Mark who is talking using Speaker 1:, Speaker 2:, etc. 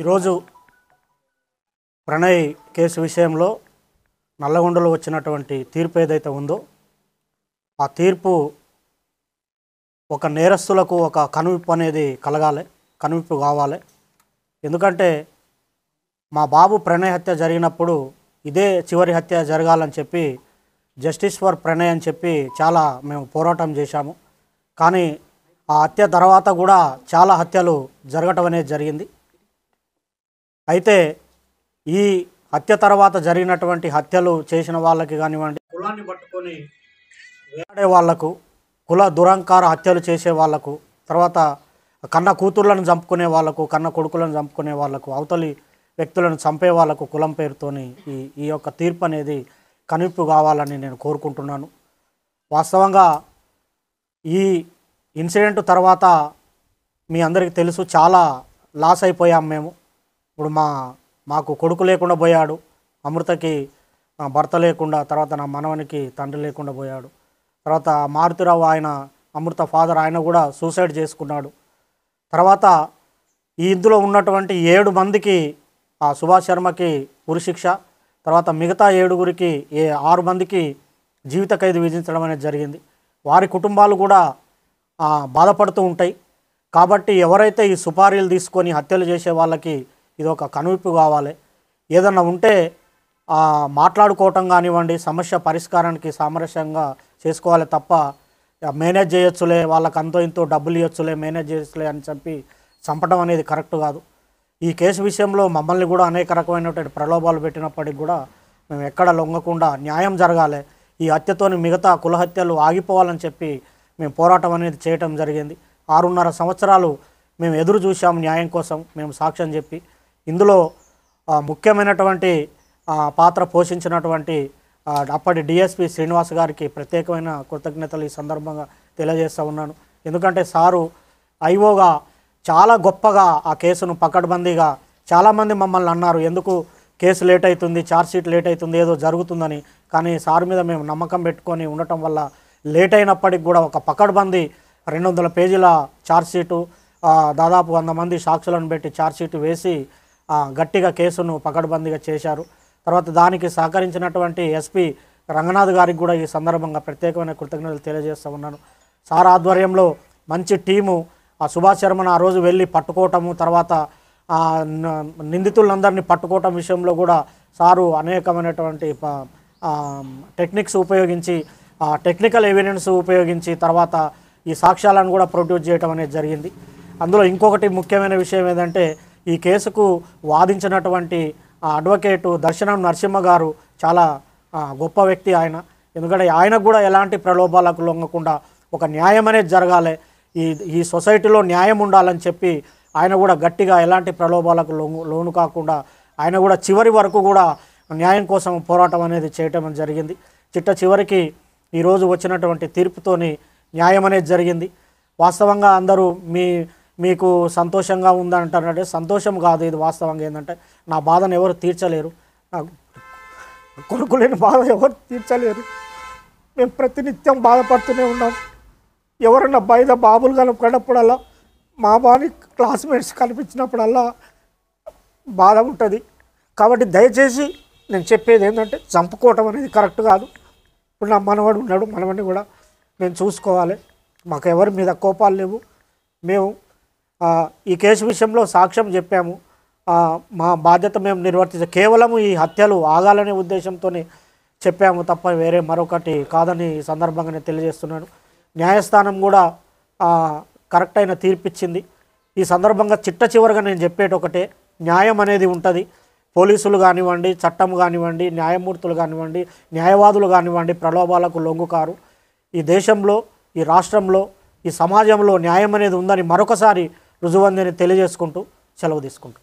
Speaker 1: ఈరోజు ప్రణయ్ కేసు విషయంలో నల్లగొండలో వచ్చినటువంటి తీర్పు ఏదైతే ఉందో ఆ తీర్పు ఒక నేరస్తులకు ఒక కనువిప్పు అనేది కలగాలి, కనువిప్పు కావాలి. ఎందుకంటే మా బాబు ప్రణయ్ హత్య జరిగినప్పుడు ఇదే చివరి హత్య జరగాలని చెప్పి జస్టిస్ ఫర్ ప్రణయ్ అని చెప్పి చాలా మేము పోరాటం చేశాము. కానీ ఆ హత్య తర్వాత కూడా చాలా హత్యలు జరగటం అనేది జరిగింది. అయితే ఈ హత్య తర్వాత జరిగినటువంటి హత్యలు చేసిన వాళ్ళకి కానివ్వండి, కులాన్ని పట్టుకొని వేలాడే వాళ్లకు, కుల దురహంకార హత్యలు చేసే వాళ్లకు, తర్వాత కన్న కూతుర్లను చంపుకునే వాళ్లకు, కన్న కొడుకులను చంపుకునే వాళ్లకు, అవతలి వ్యక్తులను చంపే వాళ్లకు కులం పేరుతోని ఈ యొక్క తీర్పు అనేది కనువిప్పు కావాలని నేను కోరుకుంటున్నాను. వాస్తవంగా ఈ ఇన్సిడెంట్ తర్వాత మీ అందరికీ తెలుసు, చాలా లాస్ అయిపోయాం మేము. ఇప్పుడు మాకు కొడుకు లేకుండా పోయాడు, అమృతకి భర్త లేకుండా, తర్వాత నా మనవనికి తండ్రి లేకుండా పోయాడు. తర్వాత మారుతిరావు ఆయన అమృత ఫాదర్ ఆయన కూడా సూసైడ్ చేసుకున్నాడు. తర్వాత ఈ ఇందులో ఉన్నటువంటి 7 మందికి సుభాష్ శర్మకి ఉరిశిక్ష, తర్వాత మిగతా 7గురికి 6 మందికి జీవిత ఖైదు విధించడం అనేది జరిగింది. వారి కుటుంబాలు కూడా బాధపడుతూ ఉంటాయి. కాబట్టి ఎవరైతే ఈ సుపారీలు తీసుకొని హత్యలు చేసే వాళ్ళకి ఇది ఒక కనువిప్పు కావాలి. ఏదన్నా ఉంటే మాట్లాడుకోవటం కానివ్వండి, సమస్య పరిష్కారానికి సామరస్యంగా చేసుకోవాలి తప్ప మేనేజ్ చేయొచ్చులే, వాళ్ళకి అంతో ఇంతో డబ్బులు ఇవ్వచ్చులే, మేనేజ్ చేయొచ్చులే అని చెప్పి చంపడం అనేది కరెక్ట్ కాదు. ఈ కేసు విషయంలో మమ్మల్ని కూడా అనేక రకమైనటువంటి ప్రలోభాలు పెట్టినప్పటికి కూడా మేము ఎక్కడ లొంగకుండా న్యాయం జరగాలి, ఈ హత్యతోని మిగతా కుల హత్యలు ఆగిపోవాలని చెప్పి మేము పోరాటం అనేది చేయటం జరిగింది. 6.5 సంవత్సరాలు మేము ఎదురు చూసాము న్యాయం కోసం, మేము సాక్ష్యం చెప్పి. ఇందులో ముఖ్యమైనటువంటి పాత్ర పోషించినటువంటి అప్పటి డిఎస్పి శ్రీనివాస్ గారికి ప్రత్యేకమైన కృతజ్ఞతలు ఈ సందర్భంగా తెలియజేస్తూ ఉన్నాను. ఎందుకంటే సారు ఐఓగా చాలా గొప్పగా ఆ కేసును పకడ్బందీగా, చాలామంది మమ్మల్ని అన్నారు ఎందుకు కేసు లేట్ అవుతుంది, ఛార్జ్షీట్ లేట్ అవుతుంది, ఏదో జరుగుతుందని. కానీ సార్ మీద మేము నమ్మకం పెట్టుకొని ఉండటం వల్ల లేట్ అయినప్పటికి కూడా ఒక పకడ్బందీ 200 పేజీల ఛార్జ్షీటు, దాదాపు 100 మంది సాక్షులను పెట్టి ఛార్జ్షీట్ వేసి గట్టిగా కేసును పకడ్బందీగా చేశారు. తర్వాత దానికి సహకరించినటువంటి ఎస్పీ రంగనాథ్ గారికి కూడా ఈ సందర్భంగా ప్రత్యేకమైన కృతజ్ఞతలు తెలియజేస్తూ ఉన్నాను. సార్ ఆధ్వర్యంలో మంచి టీము సుభాష్ శర్మను ఆ రోజు వెళ్ళి పట్టుకోవటము, తర్వాత నిందితులందరినీ పట్టుకోవటం విషయంలో కూడా సారు అనేకమైనటువంటి టెక్నిక్స్ ఉపయోగించి, టెక్నికల్ ఎవిడెన్స్ ఉపయోగించి తర్వాత ఈ సాక్ష్యాలను కూడా ప్రొడ్యూస్ చేయడం అనేది జరిగింది. అందులో ఇంకొకటి ముఖ్యమైన విషయం ఏంటంటే ఈ కేసుకు వాదించినటువంటి అడ్వకేటు దర్శనం నరసింహ గారు చాలా గొప్ప వ్యక్తి ఆయన. ఎందుకంటే ఆయనకు కూడా ఎలాంటి ప్రలోభాలకు లొంగకుండా ఒక న్యాయం అనేది జరగాలి, ఈ సొసైటీలో న్యాయం ఉండాలని చెప్పి ఆయన కూడా గట్టిగా ఎలాంటి ప్రలోభాలకు లోను కాకుండా ఆయన కూడా చివరి వరకు కూడా న్యాయం కోసం పోరాటం అనేది చేయటం జరిగింది. చివరికి ఈరోజు వచ్చినటువంటి తీర్పుతోని న్యాయం అనేది జరిగింది. వాస్తవంగా అందరూ మీకు సంతోషంగా ఉందంటారంటే సంతోషం కాదు, ఇది వాస్తవంగా ఏంటంటే నా బాధను ఎవరు తీర్చలేరు, నా కొడుకు లేని బాధ ఎవరు తీర్చలేరు. మేము ప్రతినిత్యం బాధపడుతూనే ఉన్నాం. ఎవరన్నా బయట బాబులు కనపడినప్పుడల్లా, మా బాని క్లాస్మేట్స్ కనిపించినప్పుడల్లా బాధ ఉంటుంది. కాబట్టి దయచేసి నేను చెప్పేది ఏంటంటే చంపుకోవటం అనేది కరెక్ట్ కాదు. ఇప్పుడు నా మనవడు ఉన్నాడు, మనవడిని కూడా మేము చూసుకోవాలి. మాకు ఎవరి మీద కోపాలు లేవు. మేము ఈ కేసు విషయంలో సాక్ష్యం చెప్పాము, మా బాధ్యత మేము నిర్వర్తించాం. కేవలం ఈ హత్యలు ఆగాలనే ఉద్దేశంతోనే చెప్పాము తప్ప వేరే మరొకటి కాదని ఈ సందర్భంగా నేను తెలియజేస్తున్నాను. న్యాయస్థానం కూడా కరెక్ట్ అయిన తీర్పిచ్చింది. ఈ సందర్భంగా చివరిగా నేను చెప్పేటి ఒకటే, న్యాయం అనేది ఉంటుంది. పోలీసులు కానివ్వండి, చట్టం కానివ్వండి, న్యాయమూర్తులు కానివ్వండి, న్యాయవాదులు కానివ్వండి ప్రలోభాలకు లొంగుకారు. ఈ దేశంలో, ఈ రాష్ట్రంలో, ఈ సమాజంలో న్యాయం అనేది ఉందని మరొకసారి రుజువందని తెలియజేసుకుంటూ సెలవు తీసుకుంటాం.